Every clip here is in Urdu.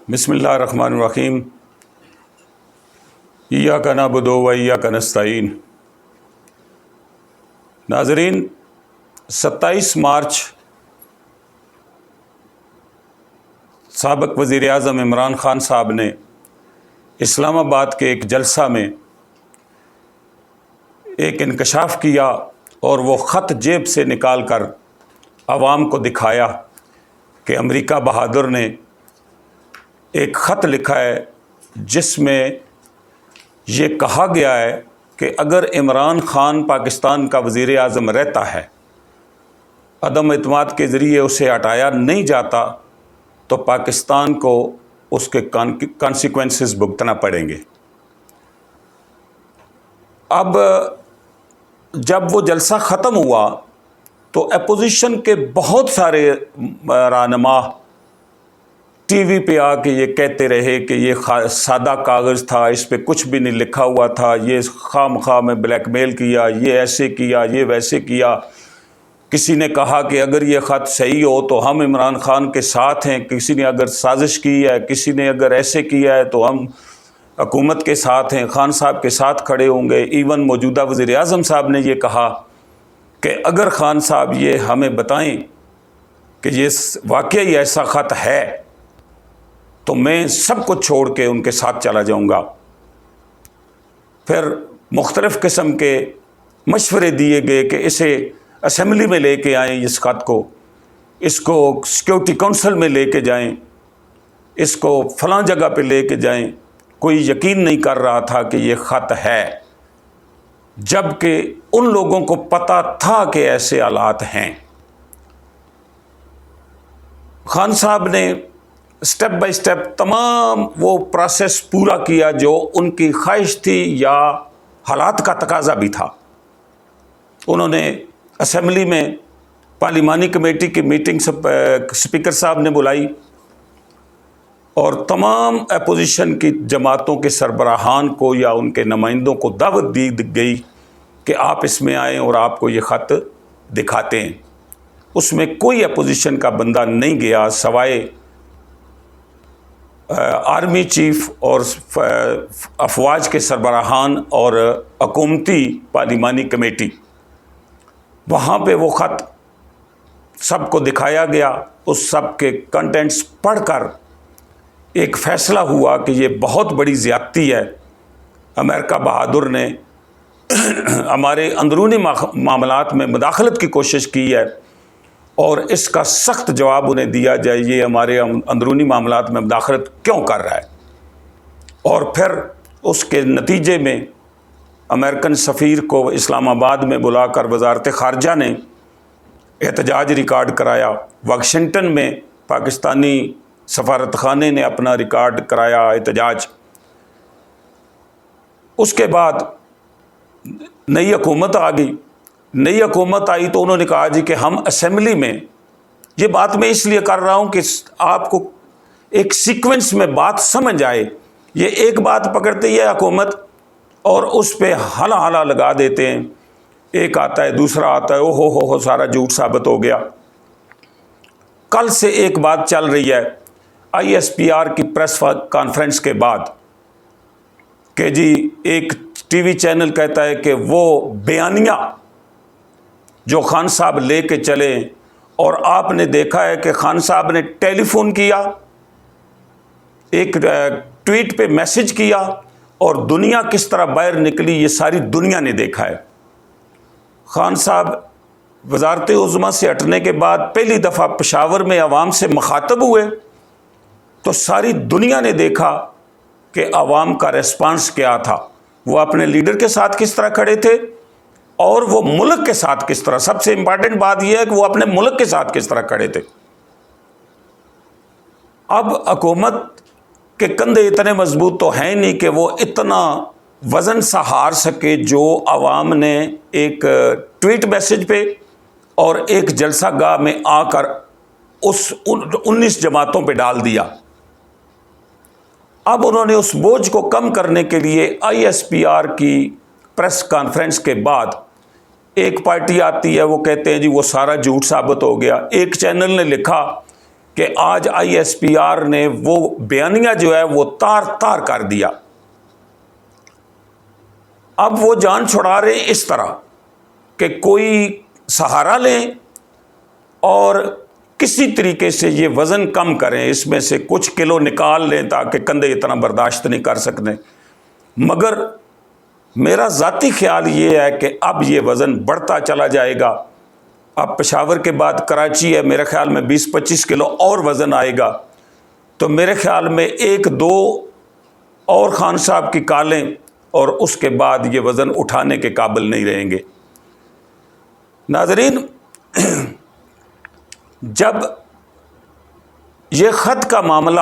بسم اللہ الرحمن الرحیم۔ ایاک نعبد و ایاک نستعین۔ ناظرین، 27 مارچ سابق وزیر اعظم عمران خان صاحب نے اسلام آباد کے ایک جلسہ میں ایک انکشاف کیا اور وہ خط جیب سے نکال کر عوام کو دکھایا کہ امریکہ بہادر نے ایک خط لکھا ہے جس میں یہ کہا گیا ہے کہ اگر عمران خان پاکستان کا وزیر اعظم رہتا ہے، عدم اعتماد کے ذریعے اسے ہٹایا نہیں جاتا تو پاکستان کو اس کے کانسیکوینسز بھگتنا پڑیں گے۔ اب جب وہ جلسہ ختم ہوا تو اپوزیشن کے بہت سارے رہنما ٹی وی پہ آ کے یہ کہتے رہے کہ یہ سادہ کاغذ تھا، اس پہ کچھ بھی نہیں لکھا ہوا تھا، یہ خام خواہ میں بلیک میل کیا، یہ ایسے کیا، یہ ویسے کیا۔ کسی نے کہا کہ اگر یہ خط صحیح ہو تو ہم عمران خان کے ساتھ ہیں، کسی نے اگر سازش کی ہے، کسی نے اگر ایسے کیا ہے تو ہم حکومت کے ساتھ ہیں، خان صاحب کے ساتھ کھڑے ہوں گے۔ ایون موجودہ وزیر اعظم صاحب نے یہ کہا کہ اگر خان صاحب یہ ہمیں بتائیں کہ یہ واقعی ایسا خط ہے تو میں سب کو چھوڑ کے ان کے ساتھ چلا جاؤں گا۔ پھر مختلف قسم کے مشورے دیے گئے کہ اسے اسمبلی میں لے کے آئیں، اس خط کو، اس کو سیکورٹی کونسل میں لے کے جائیں، اس کو فلاں جگہ پہ لے کے جائیں۔ کوئی یقین نہیں کر رہا تھا کہ یہ خط ہے، جبکہ ان لوگوں کو پتہ تھا کہ ایسے حالات ہیں۔ خان صاحب نے سٹیپ بائی سٹیپ تمام وہ پروسیس پورا کیا جو ان کی خواہش تھی یا حالات کا تقاضا بھی تھا۔ انہوں نے اسمبلی میں پارلیمانی کمیٹی کی میٹنگ اسپیکر صاحب نے بلائی اور تمام اپوزیشن کی جماعتوں کے سربراہان کو یا ان کے نمائندوں کو دعوت دی گئی کہ آپ اس میں آئیں اور آپ کو یہ خط دکھاتے ہیں۔ اس میں کوئی اپوزیشن کا بندہ نہیں گیا سوائے آرمی چیف اور افواج کے سربراہان اور حکومتی پارلیمانی کمیٹی۔ وہاں پہ وہ خط سب کو دکھایا گیا، اس سب کے کنٹینٹس پڑھ کر ایک فیصلہ ہوا کہ یہ بہت بڑی زیادتی ہے، امریکہ بہادر نے ہمارے اندرونی معاملات میں مداخلت کی کوشش کی ہے اور اس کا سخت جواب انہیں دیا جائے، یہ ہمارے اندرونی معاملات میں مداخلت کیوں کر رہا ہے۔ اور پھر اس کے نتیجے میں امریکن سفیر کو اسلام آباد میں بلا کر وزارت خارجہ نے احتجاج ریکارڈ کرایا، واشنگٹن میں پاکستانی سفارت خانے نے اپنا ریکارڈ کرایا احتجاج۔ اس کے بعد نئی حکومت آ گئی، نئی حکومت آئی تو انہوں نے کہا جی کہ ہم اسمبلی میں، یہ بات میں اس لیے کر رہا ہوں کہ آپ کو ایک سیکوینس میں بات سمجھ آئے۔ یہ ایک بات پکڑتی ہے حکومت اور اس پہ ہلا ہلا لگا دیتے ہیں، ایک آتا ہے دوسرا آتا ہے، او ہو سارا جھوٹ ثابت ہو گیا۔ کل سے ایک بات چل رہی ہے آئی ایس پی آر کی پریس کانفرنس کے بعد کہ جی ایک ٹی وی چینل کہتا ہے کہ وہ بیانیہ جو خان صاحب لے کے چلے، اور آپ نے دیکھا ہے کہ خان صاحب نے ٹیلی فون کیا، ایک ٹویٹ پہ میسج کیا، اور دنیا کس طرح باہر نکلی یہ ساری دنیا نے دیکھا ہے۔ خان صاحب وزارت عظمیٰ سے ہٹنے کے بعد پہلی دفعہ پشاور میں عوام سے مخاطب ہوئے تو ساری دنیا نے دیکھا کہ عوام کا ریسپانس کیا تھا، وہ اپنے لیڈر کے ساتھ کس طرح کھڑے تھے اور وہ ملک کے ساتھ کس طرح، سب سے امپارٹنٹ بات یہ ہے کہ وہ اپنے ملک کے ساتھ کس طرح کھڑے تھے۔ اب حکومت کے کندھے اتنے مضبوط تو ہیں نہیں کہ وہ اتنا وزن سہار سکے جو عوام نے ایک ٹویٹ میسج پہ اور ایک جلسہ گاہ میں آ کر اس 19 جماعتوں پہ ڈال دیا۔ اب انہوں نے اس بوجھ کو کم کرنے کے لیے آئی ایس پی آر کی پریس کانفرنس کے بعد ایک پارٹی آتی ہے، وہ کہتے ہیں جی وہ سارا جھوٹ ثابت ہو گیا۔ ایک چینل نے لکھا کہ آج ISPR نے وہ بیانیہ جو ہے وہ تار تار کر دیا. اب وہ جان چھڑا رہے اس طرح کہ کوئی سہارا لیں اور کسی طریقے سے یہ وزن کم کریں، اس میں سے کچھ کلو نکال لیں تاکہ کندھے اتنا برداشت نہیں کر سکتے. مگر میرا ذاتی خیال یہ ہے کہ اب یہ وزن بڑھتا چلا جائے گا. اب پشاور کے بعد کراچی ہے، میرے خیال میں 20-25 کلو اور وزن آئے گا. تو میرے خیال میں 1-2 اور خان صاحب کی کالیں اور اس کے بعد یہ وزن اٹھانے کے قابل نہیں رہیں گے. ناظرین، جب یہ خط کا معاملہ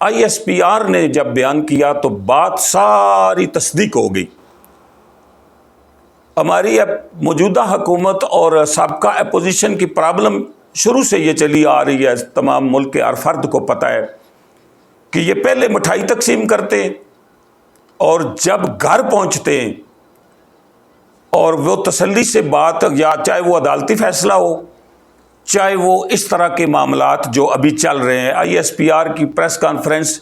ISPR نے جب بیان کیا تو بات ساری تصدیق ہو گئی. ہماری موجودہ حکومت اور سابقہ اپوزیشن کی پرابلم شروع سے یہ چلی آ رہی ہے، تمام ملک کے ہر فرد کو پتہ ہے کہ یہ پہلے مٹھائی تقسیم کرتے ہیں اور جب گھر پہنچتے ہیں اور وہ تسلی سے بات، یا چاہے وہ عدالتی فیصلہ ہو، چاہے وہ اس طرح کے معاملات جو ابھی چل رہے ہیں، ISPR کی پریس کانفرنس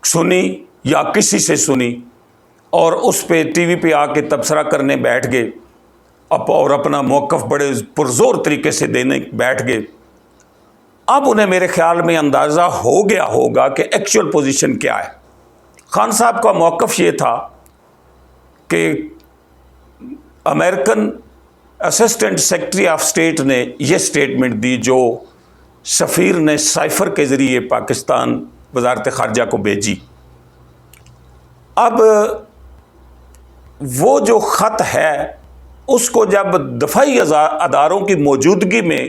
سنی یا کسی سے سنی اور اس پہ ٹی وی پہ آ کے تبصرہ کرنے بیٹھ گئے اور اپنا موقف بڑے پرزور طریقے سے دینے بیٹھ گئے. اب انہیں میرے خیال میں اندازہ ہو گیا ہوگا کہ ایکچوئل پوزیشن کیا ہے. خان صاحب کا موقف یہ تھا کہ American assistant secretary of state نے یہ سٹیٹمنٹ دی جو سفیر نے سائفر کے ذریعے پاکستان وزارت خارجہ کو بھیجی. اب وہ جو خط ہے اس کو جب دفاعی اداروں کی موجودگی میں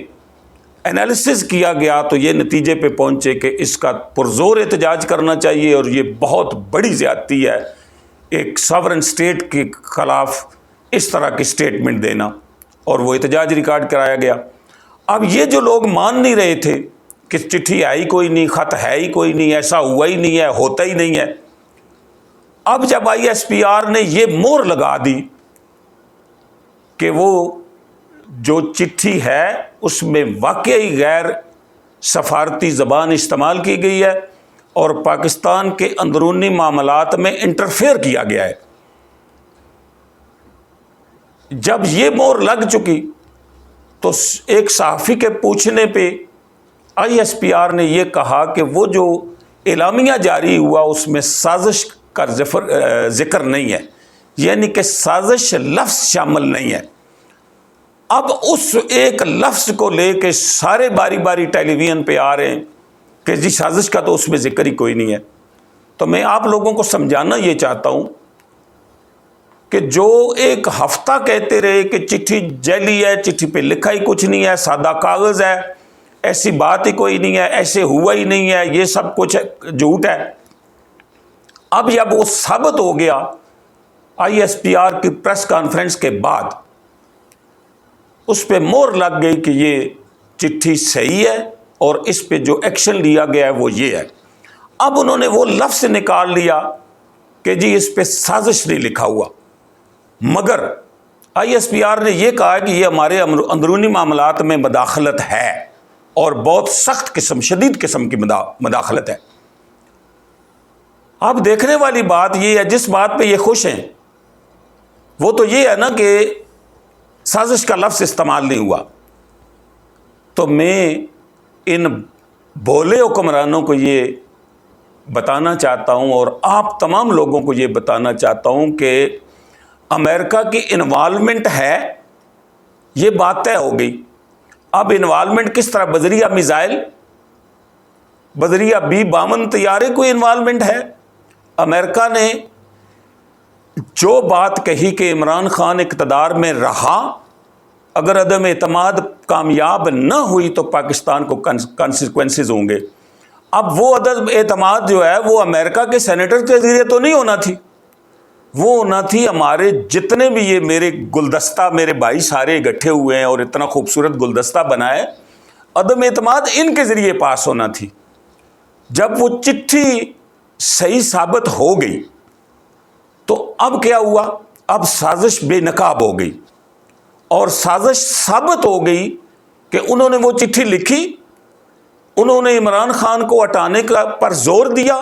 انالیسس کیا گیا تو یہ نتیجے پہ پہنچے کہ اس کا پرزور احتجاج کرنا چاہیے اور یہ بہت بڑی زیادتی ہے ایک ساورن اسٹیٹ کے خلاف اس طرح کی سٹیٹمنٹ دینا، اور وہ احتجاج ریکارڈ کرایا گیا. اب یہ جو لوگ مان نہیں رہے تھے کہ چٹھی ہے ہی کوئی نہیں، خط ہے ہی کوئی نہیں، ایسا ہوا ہی نہیں ہے، ہوتا ہی نہیں ہے، اب جب ISPR نے یہ مہر لگا دی کہ وہ جو چٹھی ہے اس میں واقعی غیر سفارتی زبان استعمال کی گئی ہے اور پاکستان کے اندرونی معاملات میں انٹرفیئر کیا گیا ہے، جب یہ مہر لگ چکی تو ایک صحافی کے پوچھنے پہ ISPR نے یہ کہا کہ وہ جو اعلامیہ جاری ہوا اس میں سازش کا ذکر نہیں ہے، یعنی کہ سازش لفظ شامل نہیں ہے. اب اس ایک لفظ کو لے کے سارے باری باری ٹیلی ویژن پہ آ رہے ہیں کہ جی سازش کا تو اس میں ذکر ہی کوئی نہیں ہے. تو میں آپ لوگوں کو سمجھانا یہ چاہتا ہوں کہ جو ایک ہفتہ کہتے رہے کہ چٹھی جعلی ہے، چٹھی پہ لکھا ہی کچھ نہیں ہے، سادہ کاغذ ہے، ایسی بات ہی کوئی نہیں ہے، ایسے ہوا ہی نہیں ہے، یہ سب کچھ جھوٹ ہے، اب جب وہ ثابت ہو گیا ISPR کی پریس کانفرنس کے بعد اس پہ مہر لگ گئی کہ یہ چٹھی صحیح ہے اور اس پہ جو ایکشن لیا گیا ہے وہ یہ ہے. اب انہوں نے وہ لفظ نکال لیا کہ جی اس پہ سازش نہیں لکھا ہوا، مگر ISPR نے یہ کہا کہ یہ ہمارے اندرونی معاملات میں مداخلت ہے اور بہت سخت قسم، شدید قسم کی مداخلت ہے. اب دیکھنے والی بات یہ ہے، جس بات پہ یہ خوش ہیں وہ تو یہ ہے نا کہ سازش کا لفظ استعمال نہیں ہوا. تو میں ان بھولے حکمرانوں کو یہ بتانا چاہتا ہوں اور آپ تمام لوگوں کو یہ بتانا چاہتا ہوں کہ امریکہ کی انوالومنٹ ہے، یہ بات طے ہو گئی. اب انوالومنٹ کس طرح؟ بذریعہ میزائل، بذریعہ B-52 طیارے کوئی انوالومنٹ ہے. امریکہ نے جو بات کہی کہ عمران خان اقتدار میں رہا، اگر عدم اعتماد کامیاب نہ ہوئی تو پاکستان کو کانسیکوینسز ہوں گے. اب وہ عدم اعتماد جو ہے وہ امریکہ کے سینیٹر کے ذریعے تو نہیں ہونا تھی، وہ ہونا تھی ہمارے جتنے بھی یہ میرے گلدستہ، میرے بھائی سارے اکٹھے ہوئے ہیں اور اتنا خوبصورت گلدستہ بنا ہے، عدم اعتماد ان کے ذریعے پاس ہونا تھی. جب وہ چٹھی صحیح ثابت ہو گئی تو اب کیا ہوا؟ اب سازش بے نقاب ہو گئی اور سازش ثابت ہو گئی کہ انہوں نے وہ چٹھی لکھی، انہوں نے عمران خان کو ہٹانے کا پر زور دیا،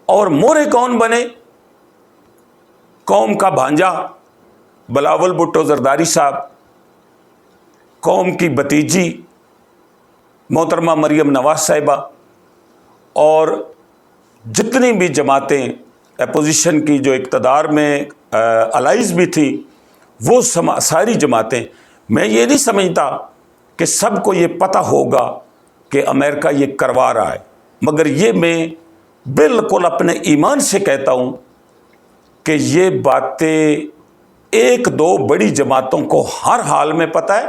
اور مورے کون بنے؟ قوم کا بھانجا بلاول بھٹو زرداری صاحب، قوم کی بھتیجی محترمہ مریم نواز صاحبہ، اور جتنی بھی جماعتیں اپوزیشن کی جو اقتدار میں الائز بھی تھی، وہ ساری جماعتیں. میں یہ نہیں سمجھتا کہ سب کو یہ پتہ ہوگا کہ امریکہ یہ کروا رہا ہے، مگر یہ میں بالکل اپنے ایمان سے کہتا ہوں کہ یہ باتیں ایک دو بڑی جماعتوں کو ہر حال میں پتہ ہے،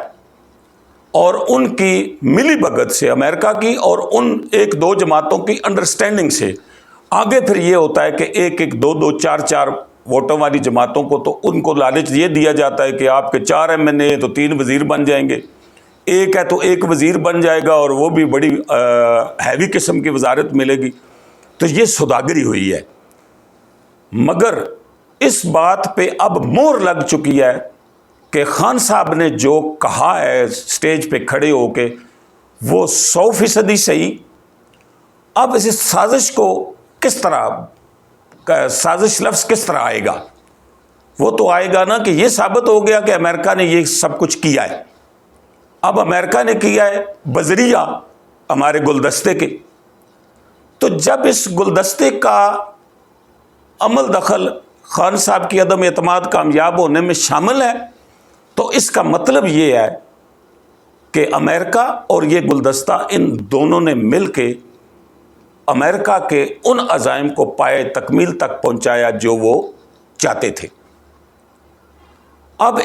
اور ان کی ملی بھگت سے، امریکہ کی اور ان ایک دو جماعتوں کی انڈرسٹینڈنگ سے آگے پھر یہ ہوتا ہے کہ ایک ایک دو دو چار چار ووٹوں والی جماعتوں کو تو ان کو لالچ یہ دیا جاتا ہے کہ آپ کے 4 MNA تو 3 وزیر بن جائیں گے، ایک ہے تو 1 وزیر بن جائے گا اور وہ بھی بڑی ہیوی قسم کی وزارت ملے گی. تو یہ سوداگری ہوئی ہے. مگر اس بات پہ اب مہر لگ چکی ہے کہ خان صاحب نے جو کہا ہے سٹیج پہ کھڑے ہو کے، وہ 100% صحیح. اب اس سازش کو کس طرح، سازش لفظ کس طرح آئے گا؟ وہ تو آئے گا نا کہ یہ ثابت ہو گیا کہ امریکہ نے یہ سب کچھ کیا ہے. اب امریکہ نے کیا ہے بذریعہ ہمارے گلدستے کے. تو جب اس گلدستے کا عمل دخل خان صاحب کی عدم اعتماد کامیاب ہونے میں شامل ہے، تو اس کا مطلب یہ ہے کہ امریکہ اور یہ گلدستہ ان دونوں نے مل کے امریکہ کے ان عزائم کو پائے تکمیل تک پہنچایا جو وہ چاہتے تھے. اب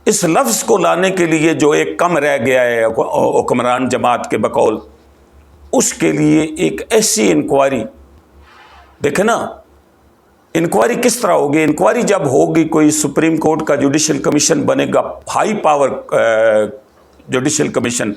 اس لفظ کو لانے کے لیے جو ایک کم رہ گیا ہے حکمران جماعت کے بقول، اس کے لیے ایک ایسی انکوائری، دیکھیں نا انکوائری کس طرح ہوگی. انکوائری جب ہوگی، کوئی سپریم کورٹ کا جوڈیشل کمیشن بنے گا، ہائی پاور جوڈیشل کمیشن،